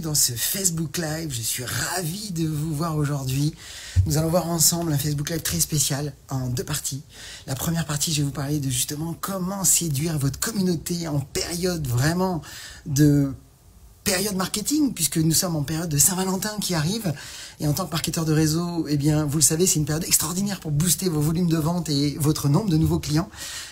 dans ce Facebook Live. Je suis ravi de vous voir aujourd'hui. Nous allons voir ensemble un Facebook Live très spécial en deux parties. La première partie, je vais vous parler de justement comment séduire votre communauté en période vraiment de période marketing, puisque nous sommes en période de Saint-Valentin qui arrive. Et en tant que marketeur de réseau, eh bien, vous le savez, c'est une période extraordinaire pour booster vos volumes de vente et votre nombre de nouveaux clients.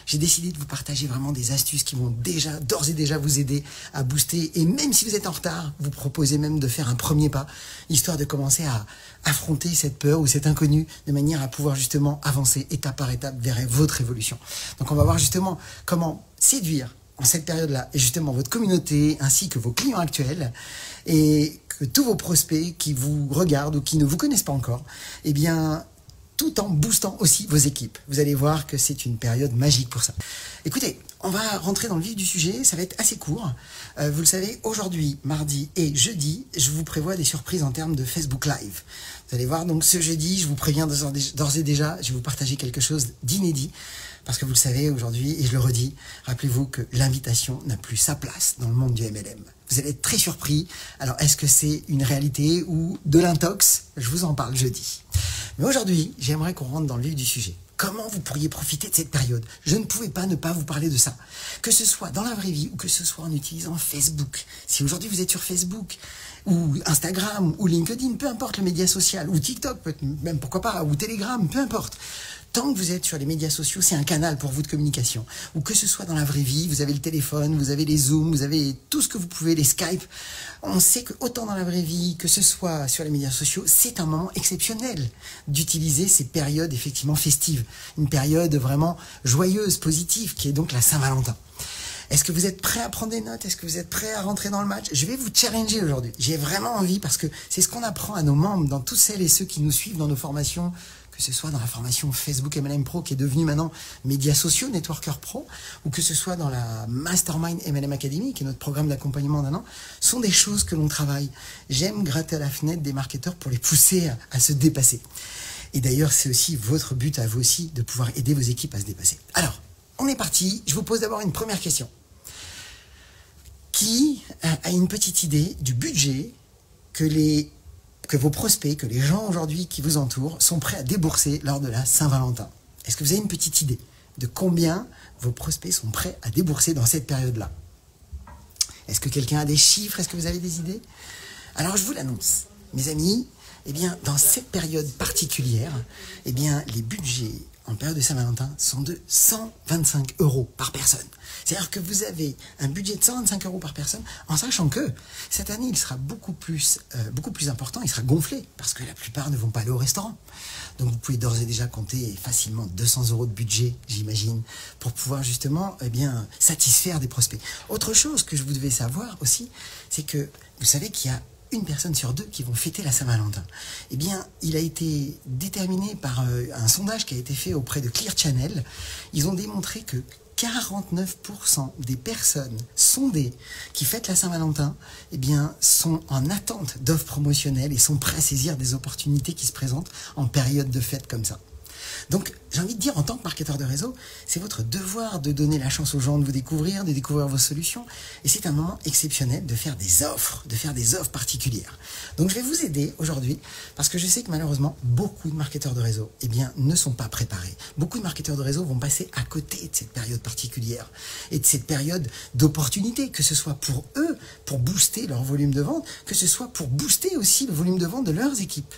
J'ai décidé de vous partager vraiment des astuces qui vont déjà, d'ores et déjà vous aider à booster. Et même si vous êtes en retard, vous proposez même de faire un premier pas, histoire de commencer à affronter cette peur ou cet inconnu de manière à pouvoir justement avancer étape par étape vers votre évolution. Donc on va voir justement comment séduire en cette période-là, et justement votre communauté, ainsi que vos clients actuels, et que tous vos prospects qui vous regardent ou qui ne vous connaissent pas encore, eh bien, tout en boostant aussi vos équipes. Vous allez voir que c'est une période magique pour ça. Écoutez, on va rentrer dans le vif du sujet, ça va être assez court. Vous le savez, aujourd'hui, mardi et jeudi, je vous prévois des surprises en termes de Facebook Live. Vous allez voir, donc ce jeudi, je vous préviens d'ores et déjà, je vais vous partager quelque chose d'inédit. Parce que vous le savez aujourd'hui, et je le redis, rappelez-vous que l'invitation n'a plus sa place dans le monde du MLM. Vous allez être très surpris. Alors, est-ce que c'est une réalité ou de l'intox? Je vous en parle jeudi. Mais aujourd'hui, j'aimerais qu'on rentre dans le vif du sujet. Comment vous pourriez profiter de cette période? Je ne pouvais pas ne pas vous parler de ça. Que ce soit dans la vraie vie ou que ce soit en utilisant Facebook. Si aujourd'hui vous êtes sur Facebook ou Instagram ou LinkedIn, peu importe le média social, ou TikTok, même pourquoi pas, ou Telegram, peu importe. Tant que vous êtes sur les médias sociaux, c'est un canal pour vous de communication. Ou que ce soit dans la vraie vie, vous avez le téléphone, vous avez les Zooms, vous avez tout ce que vous pouvez, les Skype. On sait que autant dans la vraie vie que ce soit sur les médias sociaux, c'est un moment exceptionnel d'utiliser ces périodes effectivement festives. Une période vraiment joyeuse, positive, qui est donc la Saint-Valentin. Est-ce que vous êtes prêts à prendre des notes? Est-ce que vous êtes prêts à rentrer dans le match? Je vais vous challenger aujourd'hui. J'ai vraiment envie parce que c'est ce qu'on apprend à nos membres, dans toutes celles et ceux qui nous suivent dans nos formations, que ce soit dans la formation Facebook MLM Pro qui est devenue maintenant Médias Sociaux, Networker Pro, ou que ce soit dans la Mastermind MLM Academy, qui est notre programme d'accompagnement d'un an, sont des choses que l'on travaille. J'aime gratter à la fenêtre des marketeurs pour les pousser à se dépasser. Et d'ailleurs, c'est aussi votre but à vous aussi de pouvoir aider vos équipes à se dépasser. Alors, on est parti. Je vous pose d'abord une première question. Qui a une petite idée du budget que vos prospects, que les gens aujourd'hui qui vous entourent sont prêts à débourser lors de la Saint-Valentin? Est-ce que vous avez une petite idée de combien vos prospects sont prêts à débourser dans cette période-là? Est-ce que quelqu'un a des chiffres? Est-ce que vous avez des idées? Alors je vous l'annonce, mes amis, eh bien, dans cette période particulière, eh bien, les budgets en période de Saint-Valentin sont de 125 € par personne. C'est-à-dire que vous avez un budget de 125 € par personne, en sachant que cette année, il sera beaucoup plus important, il sera gonflé, parce que la plupart ne vont pas aller au restaurant. Donc vous pouvez d'ores et déjà compter facilement 200 € de budget, j'imagine, pour pouvoir justement satisfaire des prospects. Autre chose que vous devez savoir aussi, c'est que vous savez qu'il y a une personne sur deux qui vont fêter la Saint-Valentin. Eh bien, il a été déterminé par un sondage qui a été fait auprès de Clear Channel. Ils ont démontré que 49% des personnes sondées qui fêtent la Saint-Valentin, eh bien, sont en attente d'offres promotionnelles et sont prêts à saisir des opportunités qui se présentent en période de fête comme ça. Donc, j'ai envie de dire, en tant que marketeur de réseau, c'est votre devoir de donner la chance aux gens de vous découvrir, de découvrir vos solutions. Et c'est un moment exceptionnel de faire des offres, particulières. Donc, je vais vous aider aujourd'hui parce que je sais que malheureusement, beaucoup de marketeurs de réseau, eh bien, ne sont pas préparés. Beaucoup de marketeurs de réseau vont passer à côté de cette période particulière et de cette période d'opportunité, que ce soit pour eux, pour booster leur volume de vente, que ce soit pour booster aussi le volume de vente de leurs équipes.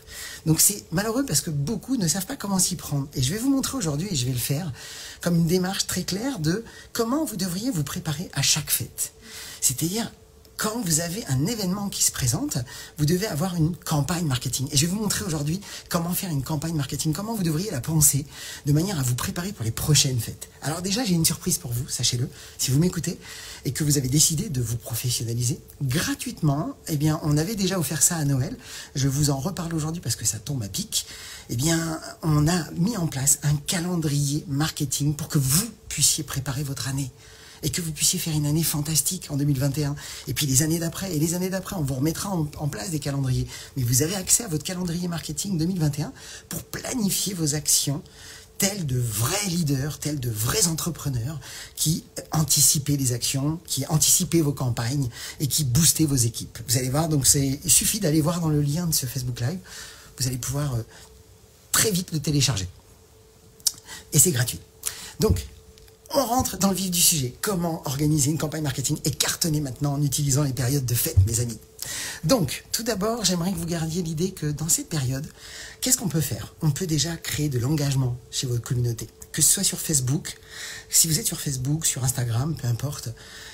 Donc, c'est malheureux parce que beaucoup ne savent pas comment s'y prendre. Et je vais vous montrer aujourd'hui, et je vais le faire, comme une démarche très claire de comment vous devriez vous préparer à chaque fête. C'est-à-dire, quand vous avez un événement qui se présente, vous devez avoir une campagne marketing. Et je vais vous montrer aujourd'hui comment faire une campagne marketing, comment vous devriez la penser de manière à vous préparer pour les prochaines fêtes. Alors déjà, j'ai une surprise pour vous, sachez-le. Si vous m'écoutez et que vous avez décidé de vous professionnaliser gratuitement, eh bien, on avait déjà offert ça à Noël. Je vous en reparle aujourd'hui parce que ça tombe à pic. Eh bien, on a mis en place un calendrier marketing pour que vous puissiez préparer votre année. Et que vous puissiez faire une année fantastique en 2021. Et puis les années d'après, on vous remettra en place des calendriers. Mais vous avez accès à votre calendrier marketing 2021 pour planifier vos actions tels de vrais leaders, tels de vrais entrepreneurs qui anticipaient les actions, qui anticipaient vos campagnes et qui boostaient vos équipes. Vous allez voir, donc il suffit d'aller voir dans le lien de ce Facebook Live, vous allez pouvoir très vite le télécharger. Et c'est gratuit. Donc, on rentre dans le vif du sujet. Comment organiser une campagne marketing et cartonner maintenant en utilisant les périodes de fête, mes amis. Donc, tout d'abord, j'aimerais que vous gardiez l'idée que dans cette période, qu'est-ce qu'on peut faire? On peut déjà créer de l'engagement chez votre communauté. Que ce soit sur Facebook, si vous êtes sur Facebook, sur Instagram, peu importe,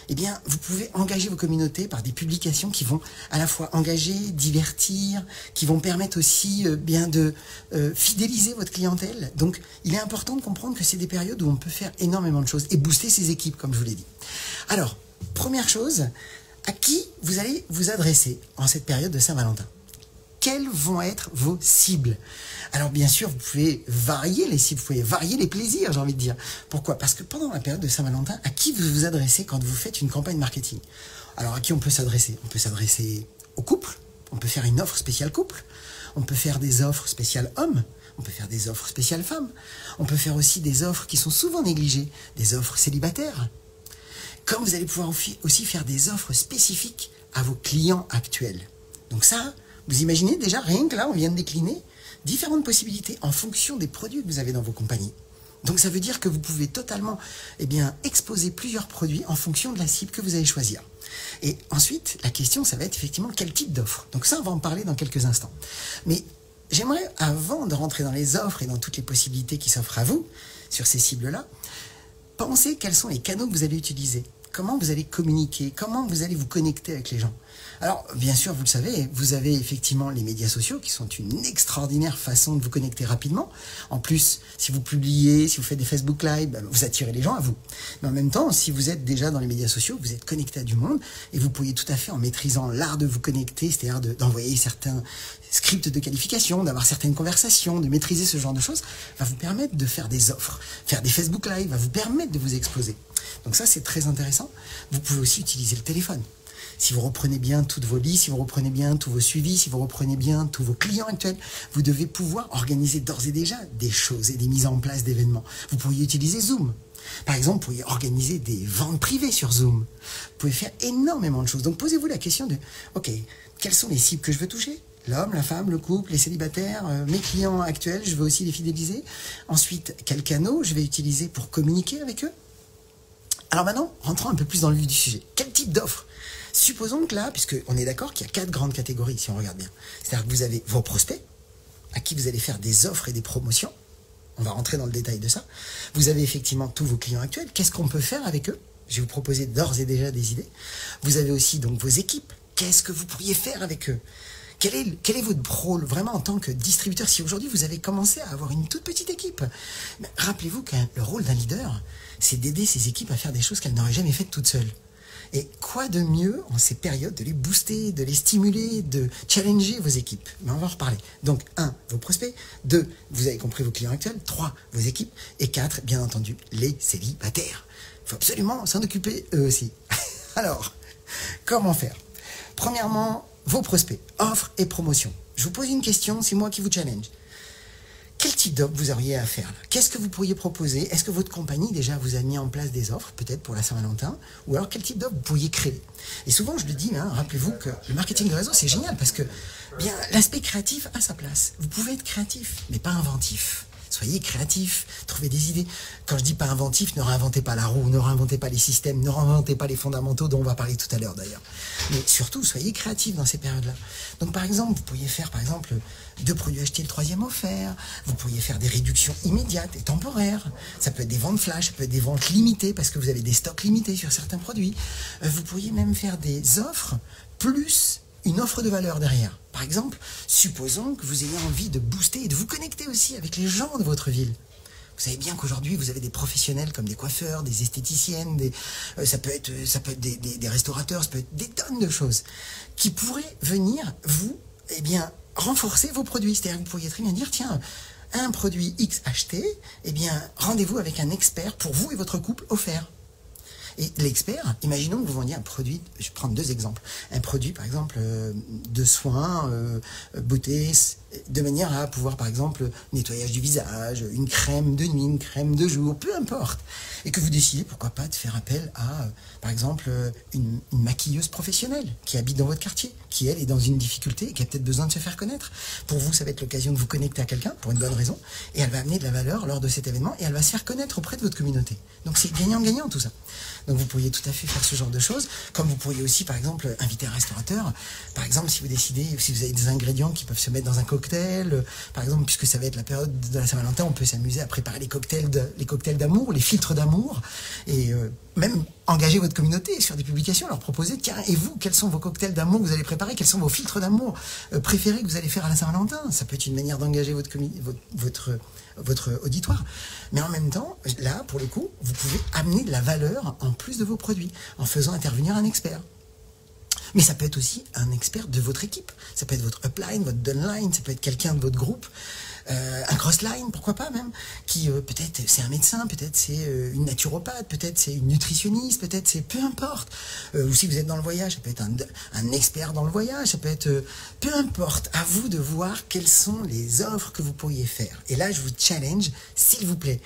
eh bien, vous pouvez engager vos communautés par des publications qui vont à la fois engager, divertir, qui vont permettre aussi bien de fidéliser votre clientèle. Donc, il est important de comprendre que c'est des périodes où on peut faire énormément de choses et booster ses équipes, comme je vous l'ai dit. Alors, première chose, à qui vous allez vous adresser en cette période de Saint-Valentin? Quelles vont être vos cibles? Alors bien sûr, vous pouvez varier les cibles, vous pouvez varier les plaisirs, j'ai envie de dire. Pourquoi? Parce que pendant la période de Saint-Valentin, à qui vous vous adressez quand vous faites une campagne marketing? Alors à qui on peut s'adresser? On peut s'adresser au couple, on peut faire une offre spéciale couple, on peut faire des offres spéciales hommes, on peut faire des offres spéciales femmes, on peut faire aussi des offres qui sont souvent négligées, des offres célibataires. Comme vous allez pouvoir aussi faire des offres spécifiques à vos clients actuels. Donc ça, vous imaginez déjà, rien que là, on vient de décliner différentes possibilités en fonction des produits que vous avez dans vos compagnies. Donc ça veut dire que vous pouvez totalement exposer plusieurs produits en fonction de la cible que vous allez choisir. Et ensuite, la question, ça va être effectivement quel type d'offre. Donc ça, on va en parler dans quelques instants. Mais j'aimerais, avant de rentrer dans les offres et dans toutes les possibilités qui s'offrent à vous, sur ces cibles-là, pensez quels sont les canaux que vous allez utiliser. Comment vous allez communiquer, comment vous allez vous connecter avec les gens. Alors, bien sûr, vous le savez, vous avez effectivement les médias sociaux qui sont une extraordinaire façon de vous connecter rapidement. En plus, si vous publiez, si vous faites des Facebook Live, vous attirez les gens à vous. Mais en même temps, si vous êtes déjà dans les médias sociaux, vous êtes connecté à du monde et vous pourriez tout à fait, en maîtrisant l'art de vous connecter, c'est-à-dire d'envoyer certains scripts de qualification, d'avoir certaines conversations, de maîtriser ce genre de choses, va vous permettre de faire des offres. Faire des Facebook Live va vous permettre de vous exposer. Donc ça, c'est très intéressant. Vous pouvez aussi utiliser le téléphone. Si vous reprenez bien toutes vos listes, si vous reprenez bien tous vos suivis, si vous reprenez bien tous vos clients actuels, vous devez pouvoir organiser d'ores et déjà des choses et des mises en place d'événements. Vous pourriez utiliser Zoom. Par exemple, vous pourriez organiser des ventes privées sur Zoom. Vous pouvez faire énormément de choses. Donc posez-vous la question de, ok, quelles sont les cibles que je veux toucher ? L'homme, la femme, le couple, les célibataires, mes clients actuels, je veux aussi les fidéliser. Ensuite, quels canaux je vais utiliser pour communiquer avec eux ? Alors maintenant, rentrons un peu plus dans le vif du sujet. Quel type d'offre ? Supposons que là, puisqu'on est d'accord qu'il y a 4 grandes catégories, si on regarde bien. C'est-à-dire que vous avez vos prospects, à qui vous allez faire des offres et des promotions. On va rentrer dans le détail de ça. Vous avez effectivement tous vos clients actuels. Qu'est-ce qu'on peut faire avec eux ? Je vais vous proposer d'ores et déjà des idées. Vous avez aussi donc vos équipes. Qu'est-ce que vous pourriez faire avec eux ? Quel est votre rôle vraiment en tant que distributeur? Si aujourd'hui vous avez commencé à avoir une toute petite équipe, rappelez-vous que le rôle d'un leader, c'est d'aider ses équipes à faire des choses qu'elles n'auraient jamais faites toutes seules. Et quoi de mieux en ces périodes de les booster, de les stimuler, de challenger vos équipes? Mais on va en reparler. Donc 1, vos prospects. 2, vous avez compris vos clients actuels. 3, vos équipes. Et 4, bien entendu, les célibataires. Il faut absolument s'en occuper eux aussi. Alors, comment faire? Premièrement, vos prospects, offres et promotions. Je vous pose une question, c'est moi qui vous challenge. Quel type d'offre vous auriez à faire là? Qu'est-ce que vous pourriez proposer? Est-ce que votre compagnie déjà vous a mis en place des offres, peut-être pour la Saint-Valentin? Ou alors quel type d'offre vous pourriez créer? Et souvent je le dis, rappelez-vous que le marketing de réseau c'est génial parce que l'aspect créatif a sa place. Vous pouvez être créatif, mais pas inventif. Soyez créatif, trouvez des idées. Quand je dis pas inventif, ne réinventez pas la roue, ne réinventez pas les systèmes, ne réinventez pas les fondamentaux dont on va parler tout à l'heure d'ailleurs. Mais surtout, soyez créatif dans ces périodes-là. Donc par exemple, vous pourriez faire 2 produits achetés, le 3e offert. Vous pourriez faire des réductions immédiates et temporaires. Ça peut être des ventes flash, ça peut être des ventes limitées parce que vous avez des stocks limités sur certains produits. Vous pourriez même faire des offres plus une offre de valeur derrière. Par exemple, supposons que vous ayez envie de booster et de vous connecter aussi avec les gens de votre ville. Vous savez bien qu'aujourd'hui, vous avez des professionnels comme des coiffeurs, des esthéticiennes, ça peut être des restaurateurs, ça peut être des tonnes de choses qui pourraient venir vous, renforcer vos produits. C'est-à-dire que vous pourriez très bien dire, tiens, un produit X acheté, rendez-vous avec un expert pour vous et votre couple offert. Et l'expert, imaginons que vous vendiez un produit, je vais prendre 2 exemples, un produit par exemple de soins, beauté, de manière à pouvoir par exemple nettoyage du visage, une crème de nuit, une crème de jour, peu importe. Et que vous décidez pourquoi pas de faire appel à par exemple une maquilleuse professionnelle qui habite dans votre quartier, qui elle est dans une difficulté et qui a peut-être besoin de se faire connaître. Pour vous, ça va être l'occasion de vous connecter à quelqu'un pour une bonne raison et elle va amener de la valeur lors de cet événement et elle va se faire connaître auprès de votre communauté. Donc c'est gagnant-gagnant tout ça. Donc vous pourriez tout à fait faire ce genre de choses, comme vous pourriez aussi par exemple inviter un restaurateur. Par exemple, si vous décidez, si vous avez des ingrédients qui peuvent se mettre dans un cocktail, par exemple, puisque ça va être la période de la Saint-Valentin, on peut s'amuser à préparer les cocktails d'amour, les filtres d'amour, et même engager votre communauté sur des publications, leur proposer, tiens, et vous, quels sont vos cocktails d'amour que vous allez préparer, quels sont vos filtres d'amour préférés que vous allez faire à la Saint-Valentin. Ça peut être une manière d'engager votre auditoire. Mais en même temps, là, pour le coup, vous pouvez amener de la valeur en plus de vos produits, en faisant intervenir un expert. Mais ça peut être aussi un expert de votre équipe. Ça peut être votre upline, votre downline, ça peut être quelqu'un de votre groupe, un crossline, pourquoi pas même, qui peut-être c'est un médecin, peut-être c'est une naturopathe, peut-être c'est une nutritionniste, peut-être c'est peu importe. Ou si vous êtes dans le voyage, ça peut être un expert dans le voyage, ça peut être peu importe. À vous de voir quelles sont les offres que vous pourriez faire. Et là, je vous challenge, s'il vous plaît.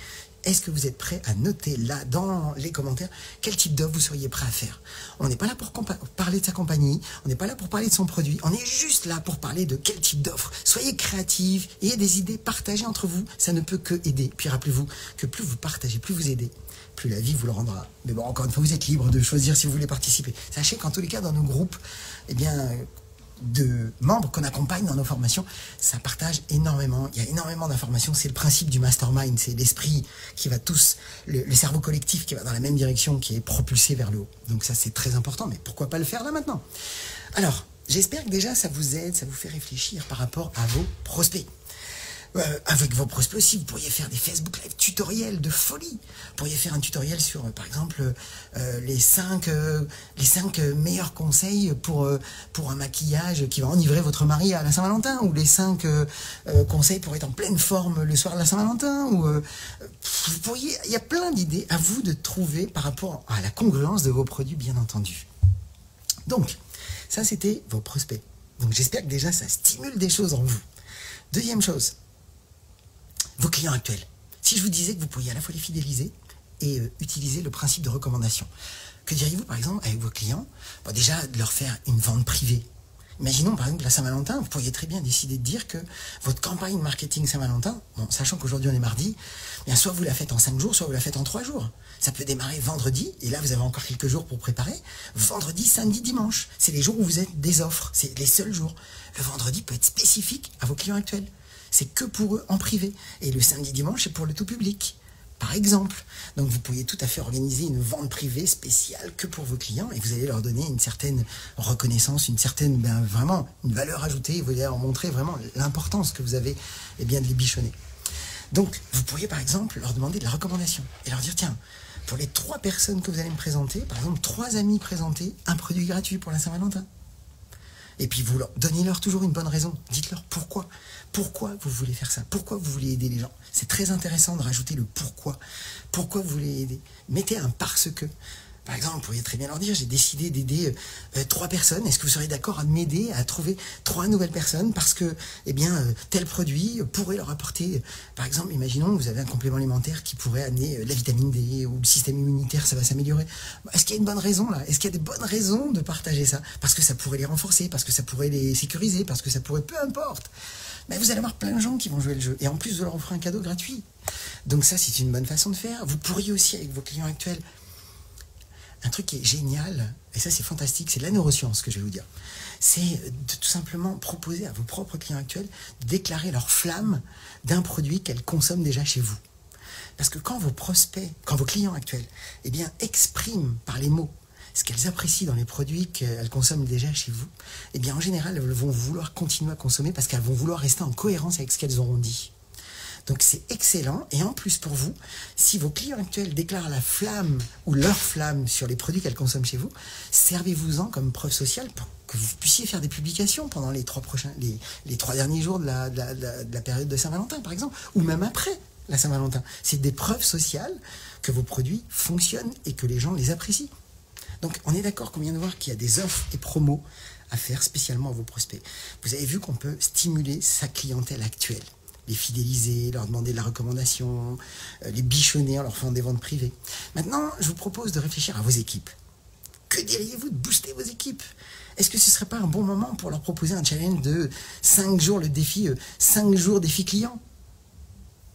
Est-ce que vous êtes prêt à noter là, dans les commentaires, quel type d'offre vous seriez prêt à faire? On n'est pas là pour parler de sa compagnie, on n'est pas là pour parler de son produit, on est juste là pour parler de quel type d'offre. Soyez créatifs, ayez des idées, partagez entre vous, ça ne peut que aider. Puis rappelez-vous que plus vous partagez, plus vous aidez, plus la vie vous le rendra. Mais bon, encore une fois, vous êtes libre de choisir si vous voulez participer. Sachez qu'en tous les cas, dans nos groupes, eh bien... de membres qu'on accompagne dans nos formations, ça partage énormément, il y a énormément d'informations, c'est le principe du mastermind, c'est l'esprit qui va tous, le cerveau collectif qui va dans la même direction, qui est propulsé vers le haut. Donc ça c'est très important, mais pourquoi pas le faire là maintenant? Alors, j'espère que déjà ça vous aide, ça vous fait réfléchir par rapport à vos prospects. Avec vos prospects aussi, vous pourriez faire des Facebook Live tutoriels de folie. Vous pourriez faire un tutoriel sur, par exemple, les 5 meilleurs conseils pour un maquillage qui va enivrer votre mari à la Saint-Valentin, ou les 5 conseils pour être en pleine forme le soir de la Saint-Valentin. Ou vous pourriez, il y a plein d'idées à vous de trouver par rapport à la congruence de vos produits, bien entendu. Donc, ça c'était vos prospects. Donc j'espère que déjà ça stimule des choses en vous. Deuxième chose, vos clients actuels. Si je vous disais que vous pourriez à la fois les fidéliser et utiliser le principe de recommandation, que diriez-vous par exemple avec vos clients? Bon, déjà de leur faire une vente privée. Imaginons par exemple la Saint-Valentin, vous pourriez très bien décider de dire que votre campagne marketing Saint-Valentin, bon, sachant qu'aujourd'hui on est mardi, bien soit vous la faites en 5 jours, soit vous la faites en 3 jours. Ça peut démarrer vendredi, et là vous avez encore quelques jours pour préparer. Vendredi, samedi, dimanche, c'est les jours où vous êtes des offres, c'est les seuls jours. Le vendredi peut être spécifique à vos clients actuels. C'est que pour eux en privé. Et le samedi, dimanche, c'est pour le tout public, par exemple. Donc vous pourriez tout à fait organiser une vente privée spéciale que pour vos clients et vous allez leur donner une certaine reconnaissance, une certaine, vraiment, une valeur ajoutée. Vous allez leur montrer vraiment l'importance que vous avez de les bichonner. Donc vous pourriez par exemple leur demander de la recommandation et leur dire, tiens, pour les 3 personnes que vous allez me présenter, par exemple 3 amis présentés, un produit gratuit pour la Saint-Valentin. Et puis vous donnez-leur toujours une bonne raison. Dites-leur pourquoi. Pourquoi vous voulez faire ça? Pourquoi vous voulez aider les gens? C'est très intéressant de rajouter le pourquoi. Pourquoi vous voulez aider? Mettez un parce que. Par exemple, vous pourriez très bien leur dire, j'ai décidé d'aider 3 personnes. Est-ce que vous seriez d'accord à m'aider à trouver 3 nouvelles personnes parce que, tel produit pourrait leur apporter, par exemple, imaginons que vous avez un complément alimentaire qui pourrait amener la vitamine D ou le système immunitaire, ça va s'améliorer. Est-ce qu'il y a une bonne raison là? Est-ce qu'il y a des bonnes raisons de partager ça? Parce que ça pourrait les renforcer, parce que ça pourrait les sécuriser, parce que ça pourrait, peu importe. Mais vous allez avoir plein de gens qui vont jouer le jeu. Et en plus, vous leur offrez un cadeau gratuit. Donc ça, c'est une bonne façon de faire. Vous pourriez aussi, avec vos clients actuels, un truc qui est génial, et ça c'est fantastique, c'est de la neuroscience que je vais vous dire. C'est de tout simplement proposer à vos propres clients actuels de déclarer leur flamme d'un produit qu'elles consomment déjà chez vous. Parce que quand vos prospects, quand vos clients actuels, expriment par les mots ce qu'elles apprécient dans les produits qu'elles consomment déjà chez vous, en général, elles vont vouloir continuer à consommer parce qu'elles vont vouloir rester en cohérence avec ce qu'elles auront dit. Donc c'est excellent, et en plus pour vous, si vos clients actuels déclarent la flamme ou leur flamme sur les produits qu'elles consomment chez vous, servez-vous-en comme preuve sociale pour que vous puissiez faire des publications pendant les 3 derniers jours de la période de Saint-Valentin par exemple, ou même après. la Saint-Valentin. C'est des preuves sociales que vos produits fonctionnent et que les gens les apprécient. Donc, on est d'accord qu'on vient de voir qu'il y a des offres et promos à faire spécialement à vos prospects. Vous avez vu qu'on peut stimuler sa clientèle actuelle. Les fidéliser, leur demander de la recommandation, les bichonner en leur faisant des ventes privées. Maintenant, je vous propose de réfléchir à vos équipes. Que diriez-vous de booster vos équipes? Est-ce que ce ne serait pas un bon moment pour leur proposer un challenge de 5 jours, le défi 5 jours défi client?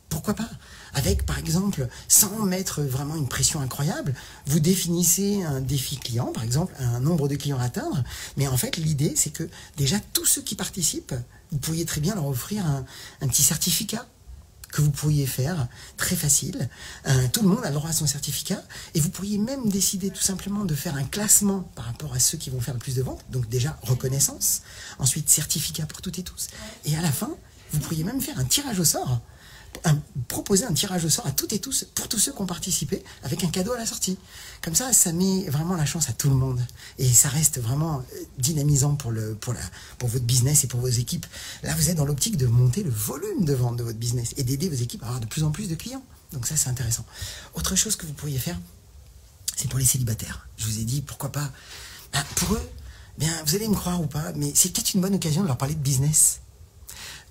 Pourquoi pas? Avec, par exemple, sans mettre vraiment une pression incroyable, vous définissez un défi client, par exemple, un nombre de clients à atteindre, mais en fait, l'idée, c'est que déjà, tous ceux qui participent, vous pourriez très bien leur offrir un petit certificat que vous pourriez faire, très facile. Tout le monde a le droit à son certificat, et vous pourriez même décider tout simplement de faire un classement par rapport à ceux qui vont faire le plus de ventes, donc déjà, reconnaissance, ensuite, certificat pour toutes et tous, et à la fin, vous pourriez même faire un tirage au sort, proposer un tirage au sort à toutes et tous, pour tous ceux qui ont participé, avec un cadeau à la sortie. Comme ça met vraiment la chance à tout le monde. Et ça reste vraiment dynamisant pour votre business et pour vos équipes. Là, vous êtes dans l'optique de monter le volume de vente de votre business et d'aider vos équipes à avoir de plus en plus de clients. Donc ça, c'est intéressant. Autre chose que vous pourriez faire, c'est pour les célibataires. Je vous ai dit, pourquoi pas. Pour eux, vous allez me croire ou pas, mais c'est peut-être une bonne occasion de leur parler de business.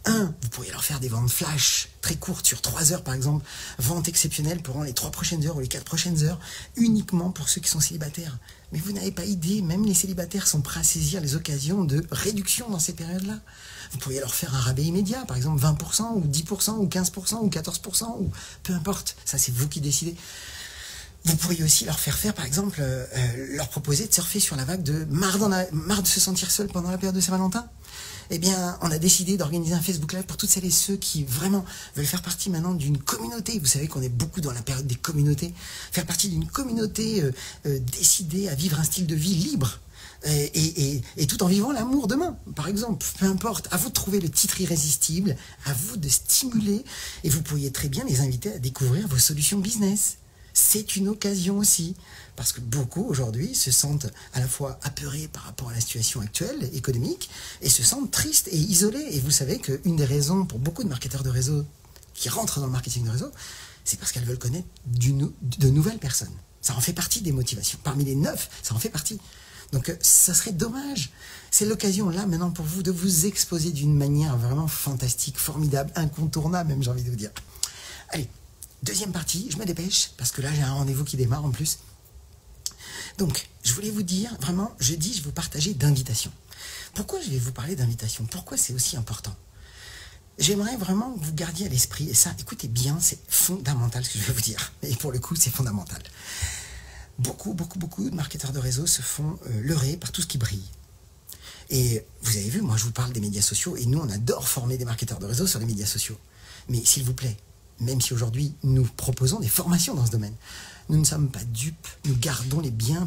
Vous pourriez leur faire des ventes flash, très courtes, sur 3 heures par exemple, ventes exceptionnelles pendant les 3 prochaines heures ou les 4 prochaines heures, uniquement pour ceux qui sont célibataires. Mais vous n'avez pas idée, même les célibataires sont prêts à saisir les occasions de réduction dans ces périodes-là. Vous pourriez leur faire un rabais immédiat, par exemple 20%, ou 10%, ou 15%, ou 14%, ou peu importe, ça c'est vous qui décidez. Vous pourriez aussi leur faire faire, par exemple, leur proposer de surfer sur la vague de marre de se sentir seul pendant la période de Saint-Valentin. Eh bien, on a décidé d'organiser un Facebook Live pour toutes celles et ceux qui vraiment veulent faire partie maintenant d'une communauté. Vous savez qu'on est beaucoup dans la période des communautés. Faire partie d'une communauté décidée à vivre un style de vie libre. Et tout en vivant l'amour demain, par exemple. Peu importe, à vous de trouver le titre irrésistible, à vous de stimuler, et vous pourriez très bien les inviter à découvrir vos solutions business. C'est une occasion aussi, parce que beaucoup aujourd'hui se sentent à la fois apeurés par rapport à la situation actuelle économique et se sentent tristes et isolés. Et vous savez qu'une des raisons pour beaucoup de marketeurs de réseau qui rentrent dans le marketing de réseau, c'est parce qu'elles veulent connaître de nouvelles personnes. Ça en fait partie des motivations. Parmi les 9, ça en fait partie. Donc ça serait dommage. C'est l'occasion là maintenant pour vous de vous exposer d'une manière vraiment fantastique, formidable, incontournable même, j'ai envie de vous dire. Allez. Deuxième partie, je me dépêche, parce que là j'ai un rendez-vous qui démarre en plus. Donc, je voulais vous dire, vraiment, jeudi, je vais vous partager d'invitations. Pourquoi je vais vous parler d'invitations? Pourquoi c'est aussi important? J'aimerais vraiment que vous gardiez à l'esprit, et ça, écoutez bien, c'est fondamental ce que je vais vous dire. Et pour le coup, c'est fondamental. Beaucoup de marketeurs de réseau se font leurrer par tout ce qui brille. Et vous avez vu, moi je vous parle des médias sociaux, et nous on adore former des marketeurs de réseau sur les médias sociaux. Mais s'il vous plaît, même si aujourd'hui nous proposons des formations dans ce domaine, nous ne sommes pas dupes, nous gardons les 2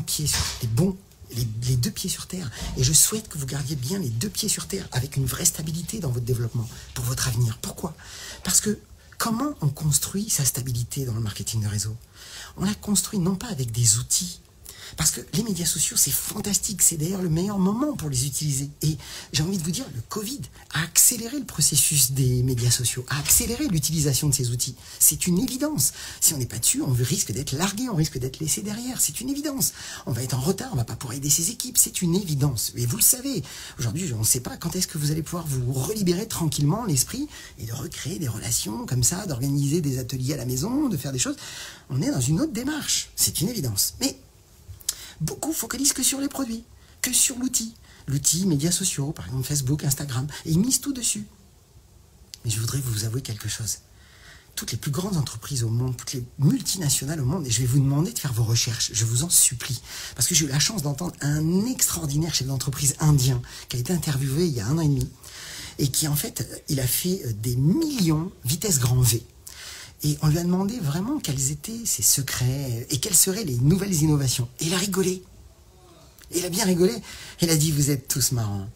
pieds sur terre. Et je souhaite que vous gardiez bien les 2 pieds sur terre, avec une vraie stabilité dans votre développement, pour votre avenir. Pourquoi? Parce que comment on construit sa stabilité dans le marketing de réseau? On la construit non pas avec des outils, parce que les médias sociaux, c'est fantastique, c'est d'ailleurs le meilleur moment pour les utiliser. Et j'ai envie de vous dire, le Covid a accéléré le processus des médias sociaux, a accéléré l'utilisation de ces outils. C'est une évidence. Si on n'est pas dessus, on risque d'être largué, on risque d'être laissé derrière. C'est une évidence. On va être en retard, on ne va pas pouvoir aider ses équipes. C'est une évidence. Et vous le savez, aujourd'hui, on ne sait pas quand est-ce que vous allez pouvoir vous relibérer tranquillement l'esprit et de recréer des relations comme ça, d'organiser des ateliers à la maison, de faire des choses. On est dans une autre démarche. C'est une évidence. Mais beaucoup focalisent que sur les produits, que sur l'outil. L'outil médias sociaux, par exemple Facebook, Instagram, et ils misent tout dessus. Mais je voudrais vous avouer quelque chose. Toutes les plus grandes entreprises au monde, toutes les multinationales au monde, et je vais vous demander de faire vos recherches, je vous en supplie. Parce que j'ai eu la chance d'entendre un extraordinaire chef d'entreprise indien qui a été interviewé il y a 1 an et demi, et qui en fait, il a fait des millions vitesse grand V. Et on lui a demandé vraiment quels étaient ses secrets et quelles seraient les nouvelles innovations. Et il a rigolé. Et il a bien rigolé. Il a dit, vous êtes tous marrants.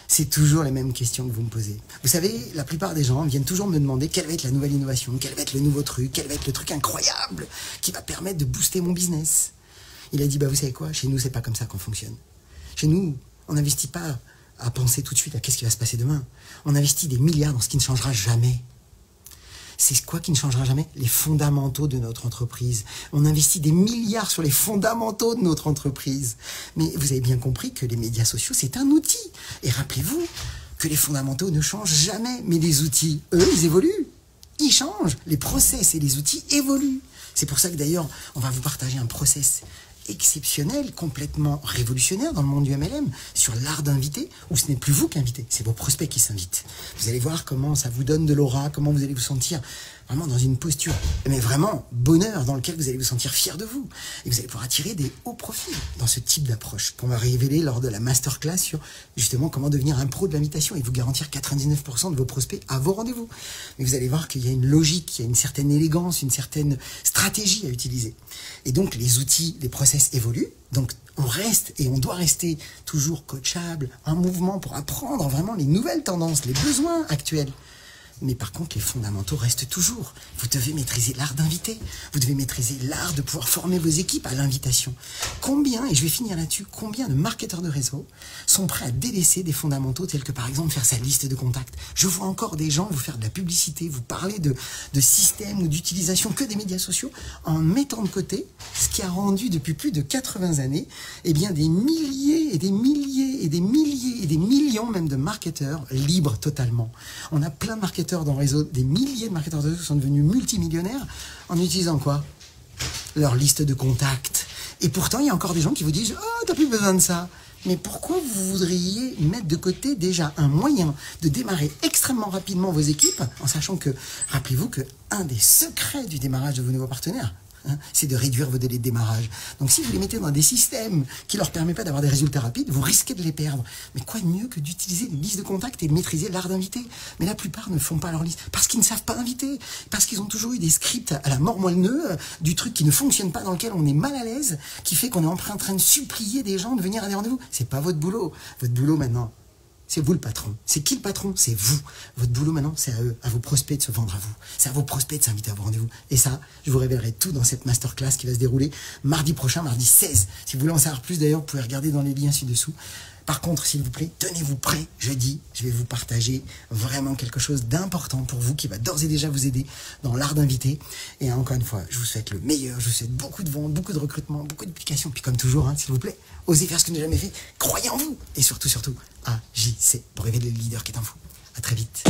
C'est toujours les mêmes questions que vous me posez. Vous savez, la plupart des gens viennent toujours me demander quelle va être la nouvelle innovation, quel va être le nouveau truc, quel va être le truc incroyable qui va permettre de booster mon business. Il a dit, vous savez quoi, chez nous, c'est pas comme ça qu'on fonctionne. Chez nous, on n'investit pas à penser tout de suite à qu'est-ce qui va se passer demain. On investit des milliards dans ce qui ne changera jamais. C'est quoi qui ne changera jamais? Les fondamentaux de notre entreprise. On investit des milliards sur les fondamentaux de notre entreprise. Mais vous avez bien compris que les médias sociaux, c'est un outil. Et rappelez-vous que les fondamentaux ne changent jamais. Mais les outils, eux, ils évoluent. Ils changent. Les process et les outils évoluent. C'est pour ça que d'ailleurs, on va vous partager un process exceptionnel, complètement révolutionnaire dans le monde du MLM, sur l'art d'inviter, où ce n'est plus vous qui invitez, c'est vos prospects qui s'invitent. Vous allez voir comment ça vous donne de l'aura, comment vous allez vous sentir vraiment dans une posture, mais vraiment bonheur, dans lequel vous allez vous sentir fier de vous. Et vous allez pouvoir attirer des hauts profils dans ce type d'approche qu'on va révéler lors de la masterclass sur justement comment devenir un pro de l'invitation et vous garantir 99% de vos prospects à vos rendez-vous. Mais vous allez voir qu'il y a une logique, il y a une certaine élégance, une certaine stratégie à utiliser. Et donc les outils, les process évoluent. Donc on reste et on doit rester toujours coachable, en mouvement pour apprendre vraiment les nouvelles tendances, les besoins actuels. Mais par contre, les fondamentaux restent toujours. Vous devez maîtriser l'art d'inviter. Vous devez maîtriser l'art de pouvoir former vos équipes à l'invitation. Combien, et je vais finir là-dessus, combien de marketeurs de réseau sont prêts à délaisser des fondamentaux tels que par exemple faire sa liste de contacts? Je vois encore des gens vous faire de la publicité, vous parler de systèmes ou d'utilisation que des médias sociaux en mettant de côté ce qui a rendu depuis plus de 80 années eh bien, des milliers et des milliers et des milliers et des millions même de marketeurs libres totalement. On a plein de marketeurs dans le réseau, des milliers de marketeurs de réseau sont devenus multimillionnaires en utilisant quoi? Leur liste de contacts. Et pourtant, il y a encore des gens qui vous disent « Oh, t'as plus besoin de ça !» Mais pourquoi vous voudriez mettre de côté déjà un moyen de démarrer extrêmement rapidement vos équipes, en sachant que, rappelez-vous que un des secrets du démarrage de vos nouveaux partenaires, c'est de réduire vos délais de démarrage. Donc si vous les mettez dans des systèmes qui ne leur permettent pas d'avoir des résultats rapides, vous risquez de les perdre. Mais quoi de mieux que d'utiliser une liste de contacts et de maîtriser l'art d'inviter? Mais la plupart ne font pas leur liste parce qu'ils ne savent pas inviter, parce qu'ils ont toujours eu des scripts à la mort moelle-neu, du truc qui ne fonctionne pas, dans lequel on est mal à l'aise, qui fait qu'on est en train de supplier des gens de venir à des rendez-vous. C'est pas votre boulot. Votre boulot maintenant, c'est vous le patron. C'est qui le patron? C'est vous. Votre boulot maintenant, c'est à eux, à vos prospects de se vendre à vous. C'est à vos prospects de s'inviter à vos rendez-vous. Et ça, je vous révélerai tout dans cette masterclass qui va se dérouler mardi prochain, mardi 16. Si vous voulez en savoir plus d'ailleurs, vous pouvez regarder dans les liens ci-dessous. Par contre, s'il vous plaît, tenez-vous prêts. Jeudi, je vais vous partager vraiment quelque chose d'important pour vous qui va d'ores et déjà vous aider dans l'art d'inviter. Et encore une fois, je vous souhaite le meilleur. Je vous souhaite beaucoup de ventes, beaucoup de recrutement, beaucoup d'applications. Puis comme toujours, s'il vous plaît, osez faire ce que vous n'avez jamais fait. Croyez en vous. Et surtout, agissez pour révéler le leader qui est en vous. À très vite.